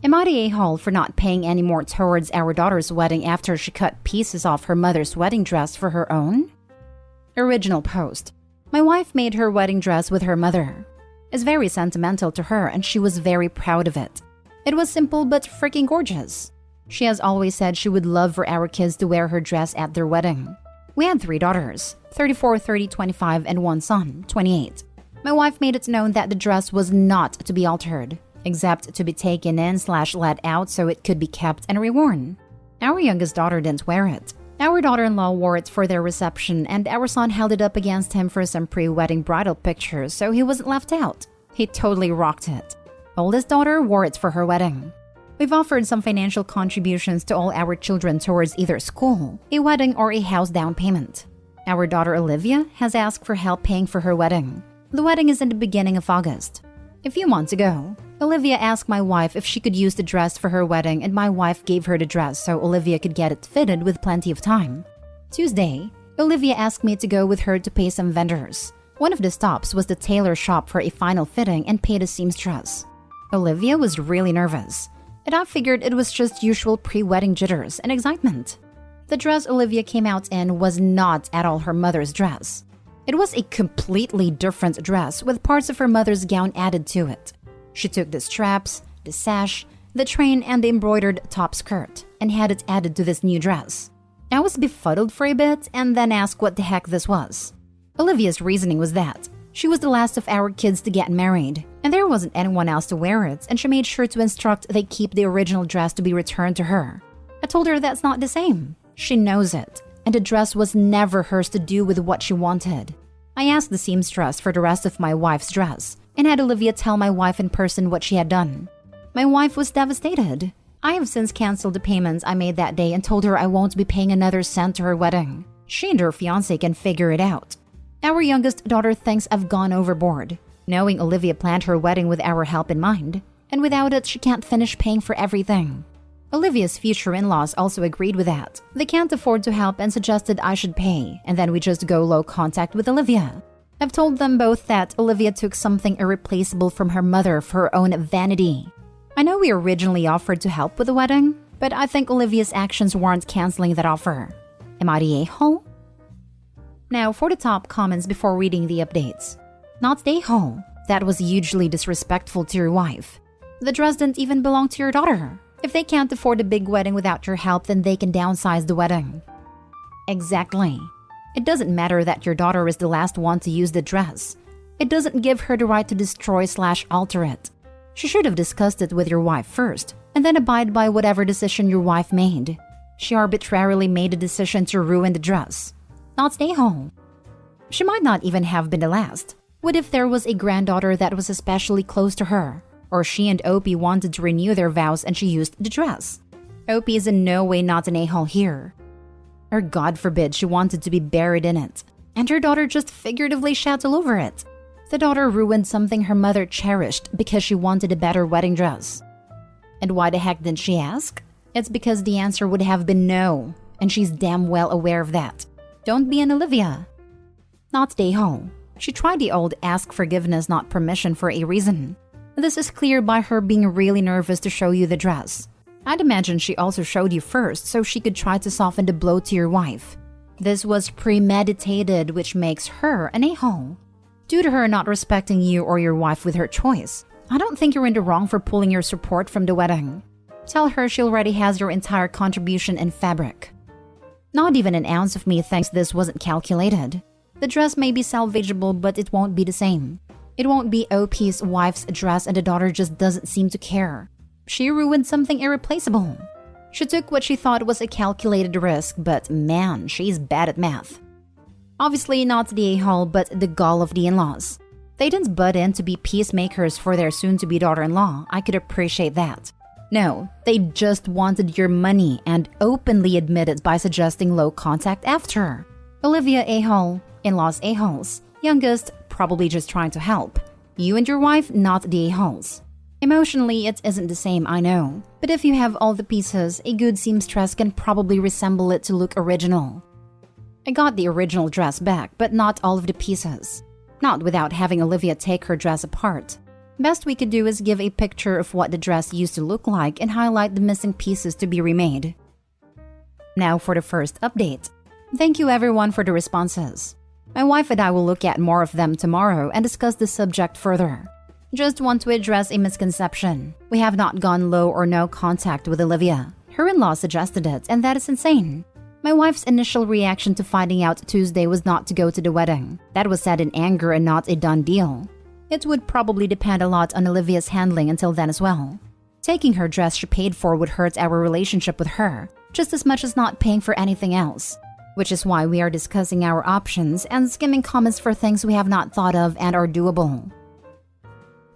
Am I the a-hole for not paying any more towards our daughter's wedding after she cut pieces off her mother's wedding dress for her own? Original post. My wife made her wedding dress with her mother. It's very sentimental to her and she was very proud of it. It was simple but freaking gorgeous. She has always said she would love for our kids to wear her dress at their wedding. We had 3 daughters, 34, 30, 25, and 1 son, 28. My wife made it known that the dress was not to be altered, except to be taken in/let out so it could be kept and reworn. Our youngest daughter didn't wear it. Our daughter-in-law wore it for their reception and our son held it up against him for some pre-wedding bridal pictures so he wasn't left out. He totally rocked it. Oldest daughter wore it for her wedding. We've offered some financial contributions to all our children towards either school, a wedding, or a house down payment. Our daughter Olivia has asked for help paying for her wedding. The wedding is in the beginning of August. A few months ago, Olivia asked my wife if she could use the dress for her wedding and my wife gave her the dress so Olivia could get it fitted with plenty of time. Tuesday, Olivia asked me to go with her to pay some vendors. One of the stops was the tailor shop for a final fitting and pay the seamstress. Olivia was really nervous, and I figured it was just usual pre-wedding jitters and excitement. The dress Olivia came out in was not at all her mother's dress. It was a completely different dress with parts of her mother's gown added to it. She took the straps, the sash, the train, and the embroidered top skirt and had it added to this new dress. I was befuddled for a bit and then asked what the heck this was. Olivia's reasoning was that she was the last of our kids to get married and there wasn't anyone else to wear it, and she made sure to instruct they keep the original dress to be returned to her. I told her that's not the same. She knows it, and the dress was never hers to do with what she wanted. I asked the seamstress for the rest of my wife's dress and had Olivia tell my wife in person what she had done. My wife was devastated. I have since canceled the payments I made that day and told her I won't be paying another cent to her wedding. She and her fiancé can figure it out. Our youngest daughter thinks I've gone overboard, knowing Olivia planned her wedding with our help in mind, and without it she can't finish paying for everything. Olivia's future in-laws also agreed with that. They can't afford to help and suggested I should pay, and then we just go low contact with Olivia. I've told them both that Olivia took something irreplaceable from her mother for her own vanity. I know we originally offered to help with the wedding, but I think Olivia's actions warrant canceling that offer. Am I the a-hole? Now for the top comments before reading the updates. Not the a-hole. That was hugely disrespectful to your wife. The dress didn't even belong to your daughter. If they can't afford a big wedding without your help, then they can downsize the wedding. Exactly. It doesn't matter that your daughter is the last one to use the dress. It doesn't give her the right to destroy/alter it. She should have discussed it with your wife first, and then abide by whatever decision your wife made. She arbitrarily made a decision to ruin the dress. Not stay home. She might not even have been the last. What if there was a granddaughter that was especially close to her? Or she and Opie wanted to renew their vows and she used the dress. Opie is in no way not an a-hole here. Or God forbid she wanted to be buried in it, and her daughter just figuratively shouts all over it. The daughter ruined something her mother cherished because she wanted a better wedding dress. And why the heck didn't she ask? It's because the answer would have been no, and she's damn well aware of that. Don't be an Olivia. Not stay home. She tried the old ask forgiveness not permission for a reason. This is clear by her being really nervous to show you the dress. I'd imagine she also showed you first so she could try to soften the blow to your wife. This was premeditated, which makes her an a-hole. Due to her not respecting you or your wife with her choice, I don't think you're in the wrong for pulling your support from the wedding. Tell her she already has your entire contribution in fabric. Not even an ounce of me thinks this wasn't calculated. The dress may be salvageable, but it won't be the same. It won't be OP's wife's dress and the daughter just doesn't seem to care. She ruined something irreplaceable. She took what she thought was a calculated risk, but man, she's bad at math. Obviously not the a-hole, but the gall of the in-laws. They didn't butt in to be peacemakers for their soon-to-be daughter-in-law. I could appreciate that. No, they just wanted your money and openly admitted by suggesting low contact after. Olivia a-hole, in-laws a-holes, youngest probably just trying to help. You and your wife not the a-holes. Emotionally, it isn't the same, I know. But if you have all the pieces, a good seamstress can probably resemble it to look original. I got the original dress back, but not all of the pieces. Not without having Olivia take her dress apart. Best we could do is give a picture of what the dress used to look like and highlight the missing pieces to be remade. Now for the first update. Thank you everyone for the responses. My wife and I will look at more of them tomorrow and discuss the subject further. Just want to address a misconception. We have not gone low or no contact with Olivia. Her in-law suggested it, and that is insane. My wife's initial reaction to finding out Tuesday was not to go to the wedding. That was said in anger and not a done deal. It would probably depend a lot on Olivia's handling until then as well. Taking her dress she paid for would hurt our relationship with her, just as much as not paying for anything else. Which is why we are discussing our options and skimming comments for things we have not thought of and are doable.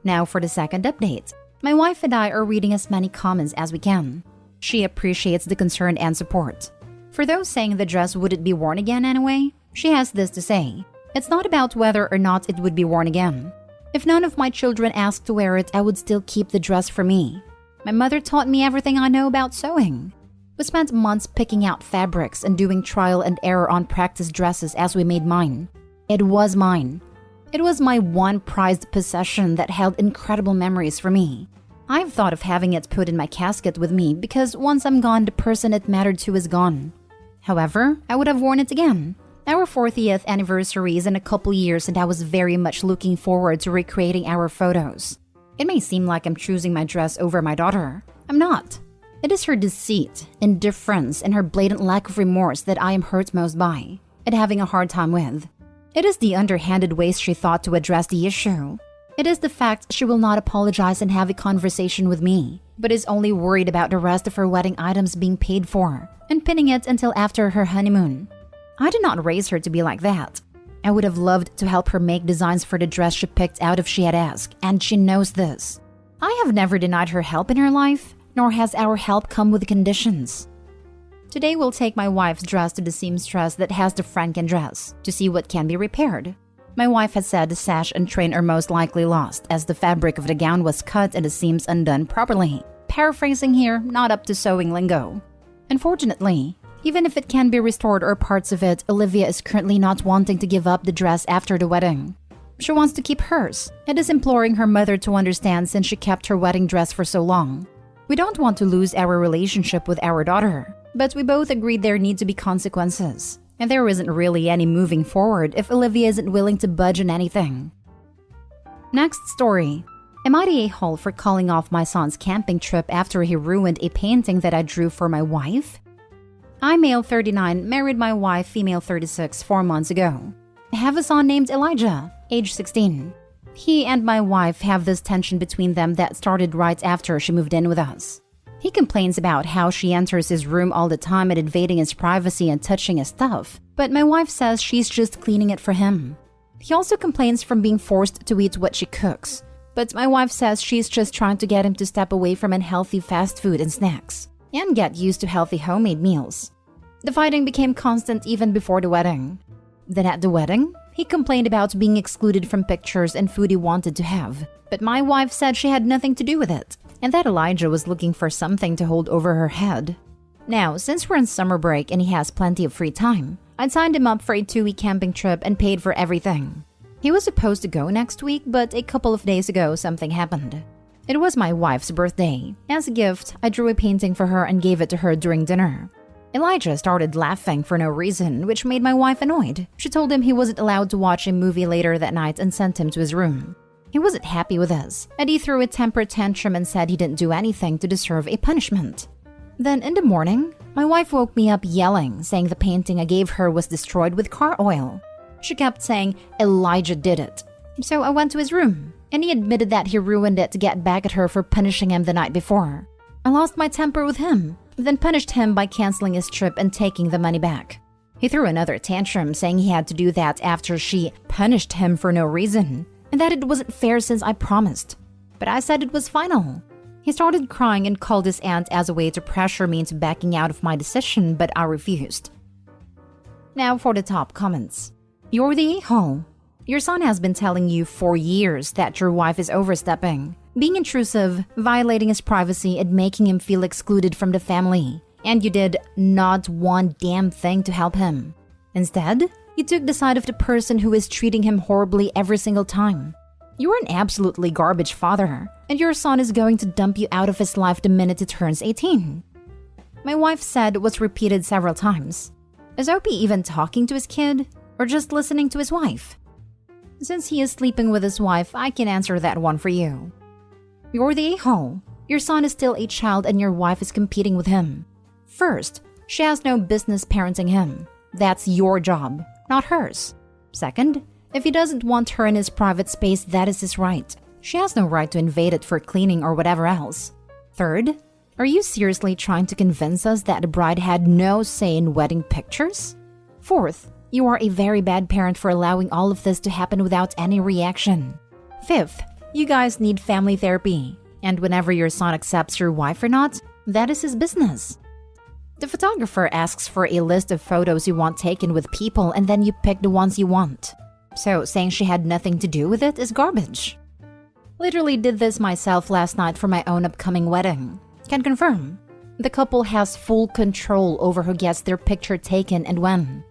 Now for the second update. My wife and I are reading as many comments as we can. She appreciates the concern and support. For those saying the dress wouldn't be worn again anyway, she has this to say. It's not about whether or not it would be worn again. If none of my children asked to wear it, I would still keep the dress for me. My mother taught me everything I know about sewing. We spent months picking out fabrics and doing trial and error on practice dresses as we made mine. It was mine. It was my one prized possession that held incredible memories for me. I've thought of having it put in my casket with me because once I'm gone, the person it mattered to is gone. However, I would have worn it again. Our 40th anniversary is in a couple years and I was very much looking forward to recreating our photos. It may seem like I'm choosing my dress over my daughter. I'm not. It is her deceit, indifference, and her blatant lack of remorse that I am hurt most by, and having a hard time with. It is the underhanded ways she thought to address the issue. It is the fact she will not apologize and have a conversation with me, but is only worried about the rest of her wedding items being paid for, and pinning it until after her honeymoon. I did not raise her to be like that. I would have loved to help her make designs for the dress she picked out if she had asked, and she knows this. I have never denied her help in her life, nor has our help come with conditions. Today we'll take my wife's dress to the seamstress that has the Franken dress to see what can be repaired. My wife has said the sash and train are most likely lost as the fabric of the gown was cut and the seams undone properly. Paraphrasing here, not up to sewing lingo. Unfortunately, even if it can be restored or parts of it, Olivia is currently not wanting to give up the dress after the wedding. She wants to keep hers and is imploring her mother to understand since she kept her wedding dress for so long. We don't want to lose our relationship with our daughter, but we both agreed there need to be consequences, and there isn't really any moving forward if Olivia isn't willing to budge on anything. Next story. Am I the a-hole for calling off my son's camping trip after he ruined a painting that I drew for my wife? I, male 39, married my wife, female 36, 4 months ago. I have a son named Elijah, age 16. He and my wife have this tension between them that started right after she moved in with us. He complains about how she enters his room all the time and invading his privacy and touching his stuff, but my wife says she's just cleaning it for him. He also complains from being forced to eat what she cooks, but my wife says she's just trying to get him to step away from unhealthy fast food and snacks, and get used to healthy homemade meals. The fighting became constant even before the wedding. Then at the wedding, he complained about being excluded from pictures and food he wanted to have, but my wife said she had nothing to do with it, and that Elijah was looking for something to hold over her head. Now, since we're on summer break and he has plenty of free time, I signed him up for a 2-week camping trip and paid for everything. He was supposed to go next week, but a couple of days ago something happened. It was my wife's birthday. As a gift, I drew a painting for her and gave it to her during dinner. Elijah started laughing for no reason, which made my wife annoyed. She told him he wasn't allowed to watch a movie later that night and sent him to his room. He wasn't happy with us, and he threw a temper tantrum and said he didn't do anything to deserve a punishment. Then in the morning, my wife woke me up yelling, saying the painting I gave her was destroyed with car oil. She kept saying Elijah did it. So I went to his room, and he admitted that he ruined it to get back at her for punishing him the night before. I lost my temper with him, then punished him by canceling his trip and taking the money back. He threw another tantrum saying he had to do that after she punished him for no reason, and that it wasn't fair since I promised. But I said it was final. He started crying and called his aunt as a way to pressure me into backing out of my decision, but I refused. Now for the top comments. You're the a-hole. Your son has been telling you for years that your wife is overstepping, being intrusive, violating his privacy, and making him feel excluded from the family. And you did not one damn thing to help him. Instead, you took the side of the person who is treating him horribly every single time. You're an absolutely garbage father, and your son is going to dump you out of his life the minute he turns 18. My wife said was repeated several times. Is Opie even talking to his kid, or just listening to his wife? Since he is sleeping with his wife, I can answer that one for you. You're the a-hole. Your son is still a child and your wife is competing with him. First, she has no business parenting him. That's your job, not hers. Second, if he doesn't want her in his private space, that is his right. She has no right to invade it for cleaning or whatever else. Third, are you seriously trying to convince us that the bride had no say in wedding pictures? Fourth, you are a very bad parent for allowing all of this to happen without any reaction. Fifth, you guys need family therapy. And whenever your son accepts your wife or not, that is his business. The photographer asks for a list of photos you want taken with people and then you pick the ones you want. So saying she had nothing to do with it is garbage. Literally did this myself last night for my own upcoming wedding. Can confirm. The couple has full control over who gets their picture taken and when.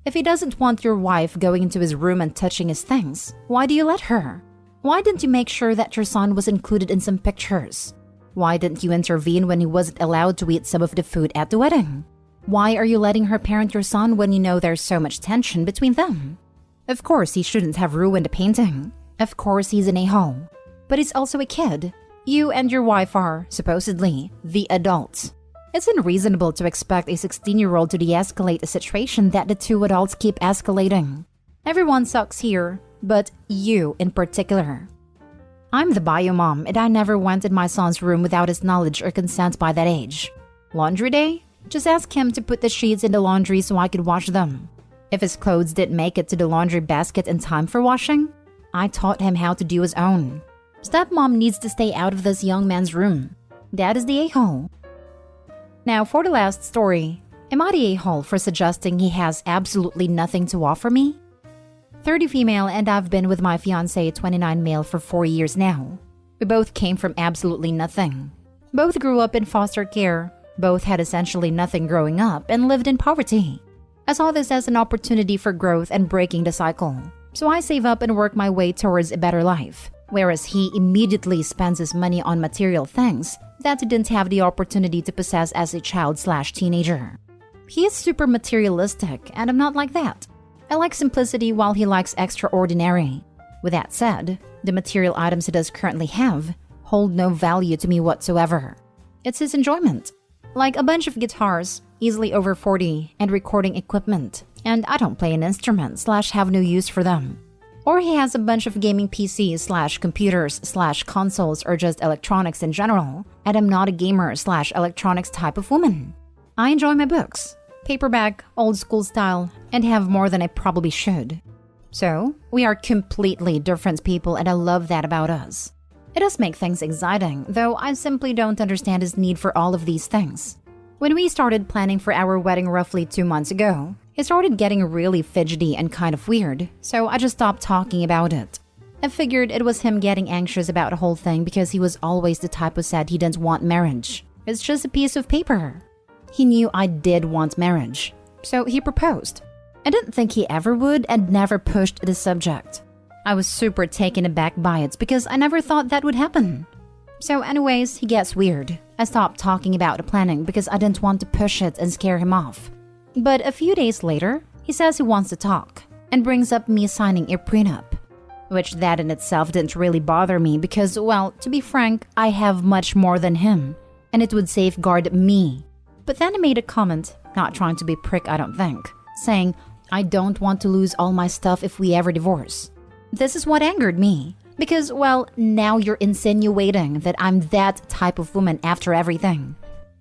If he doesn't want your wife going into his room and touching his things, why do you let her? Why didn't you make sure that your son was included in some pictures? Why didn't you intervene when he wasn't allowed to eat some of the food at the wedding? Why are you letting her parent your son when you know there's so much tension between them? Of course, he shouldn't have ruined the painting. Of course, he's an a-hole. But he's also a kid. You and your wife are, supposedly, the adults. It's unreasonable to expect a 16-year-old to de-escalate a situation that the two adults keep escalating. Everyone sucks here, but you in particular. I'm the bio mom and I never went in my son's room without his knowledge or consent by that age. Laundry day? Just ask him to put the sheets in the laundry so I could wash them. If his clothes didn't make it to the laundry basket in time for washing, I taught him how to do his own. Stepmom needs to stay out of this young man's room. Dad is the a-hole. Now for the last story. Am I the a-hole for suggesting he has absolutely nothing to offer me? 30 female and I've been with my fiancé 29 male for 4 years now. We both came from absolutely nothing. Both grew up in foster care. Both had essentially nothing growing up and lived in poverty. I saw this as an opportunity for growth and breaking the cycle. So I save up and work my way towards a better life. Whereas he immediately spends his money on material things that he didn't have the opportunity to possess as a child/teenager. He is super materialistic and I'm not like that. I like simplicity while he likes extraordinary. With that said, the material items he does currently have hold no value to me whatsoever. It's his enjoyment. Like a bunch of guitars, easily over 40, and recording equipment, and I don't play an instrument/have no use for them. Or he has a bunch of gaming PCs/computers/consoles or just electronics in general, and I'm not a gamer/electronics type of woman. I enjoy my books. Paperback, old school style, and have more than I probably should. So, we are completely different people and I love that about us. It does make things exciting, though I simply don't understand his need for all of these things. When we started planning for our wedding roughly 2 months ago, he started getting really fidgety and kind of weird, so I just stopped talking about it. I figured it was him getting anxious about the whole thing because he was always the type who said he didn't want marriage. It's just a piece of paper. He knew I did want marriage, so he proposed. I didn't think he ever would and never pushed the subject. I was super taken aback by it because I never thought that would happen. So anyways, he gets weird. I stopped talking about the planning because I didn't want to push it and scare him off. But a few days later, he says he wants to talk and brings up me signing a prenup. Which that in itself didn't really bother me because, well, to be frank, I have much more than him and it would safeguard me. But then he made a comment, not trying to be a prick I don't think, saying, I don't want to lose all my stuff if we ever divorce. This is what angered me, because, well, now you're insinuating that I'm that type of woman after everything.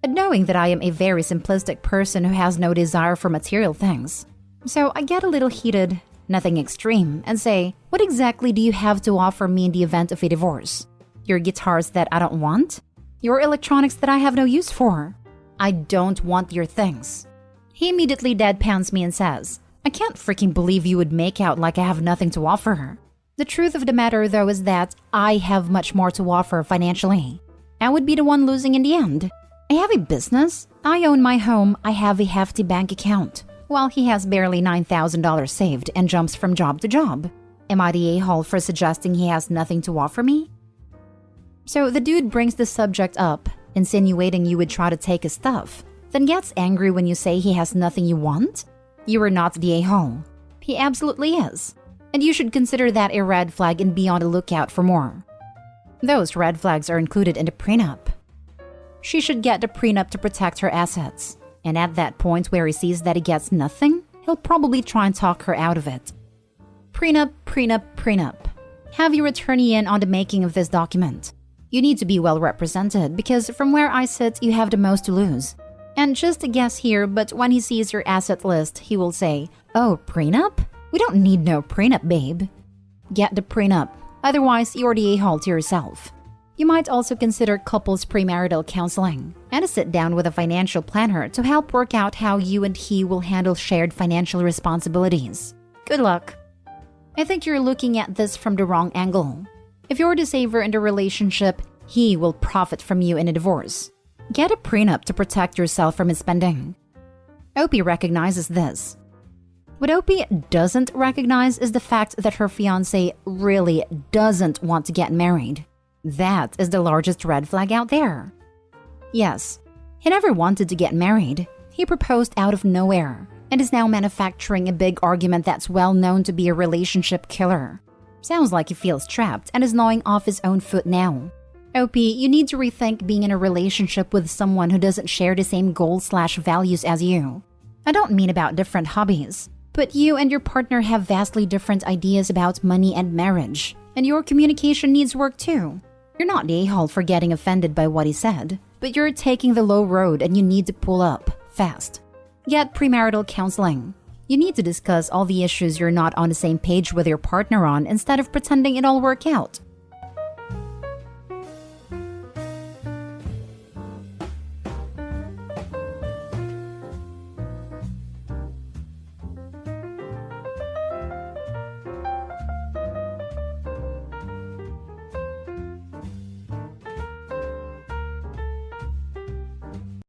And knowing that I am a very simplistic person who has no desire for material things. So I get a little heated, nothing extreme, and say, what exactly do you have to offer me in the event of a divorce? Your guitars that I don't want? Your electronics that I have no use for? I don't want your things. He immediately deadpans me and says, I can't freaking believe you would make out like I have nothing to offer. The truth of the matter, though, is that I have much more to offer financially. I would be the one losing in the end. I have a business. I own my home. I have a hefty bank account. While he has barely $9,000 saved and jumps from job to job. Am I the a-hole for suggesting he has nothing to offer me? So the dude brings the subject up, insinuating you would try to take his stuff, then gets angry when you say he has nothing you want? You are not the a-hole. He absolutely is. And you should consider that a red flag and be on the lookout for more. Those red flags are included in the prenup. She should get the prenup to protect her assets. And at that point where he sees that he gets nothing, he'll probably try and talk her out of it. Prenup, prenup, prenup. Have your attorney in on the making of this document. You need to be well represented because from where I sit, you have the most to lose. And just a guess here, but when he sees your asset list, he will say, "Oh, prenup? We don't need no prenup, babe." Get the prenup, otherwise you're the a-hole to yourself. You might also consider couples premarital counseling and a sit down with a financial planner to help work out how you and he will handle shared financial responsibilities. Good luck. I think you're looking at this from the wrong angle. If you're the saver in the relationship, he will profit from you in a divorce. Get a prenup to protect yourself from his spending. Opie recognizes this. What Opie doesn't recognize is the fact that her fiancé really doesn't want to get married. That is the largest red flag out there. Yes, he never wanted to get married. He proposed out of nowhere and is now manufacturing a big argument that's well known to be a relationship killer. Sounds like he feels trapped and is gnawing off his own foot now. Opie, you need to rethink being in a relationship with someone who doesn't share the same goals/values as you. I don't mean about different hobbies, but you and your partner have vastly different ideas about money and marriage, and your communication needs work too. You're not the a-hole for getting offended by what he said, but you're taking the low road and you need to pull up fast. Get premarital counseling. You need to discuss all the issues you're not on the same page with your partner on instead of pretending it all work out.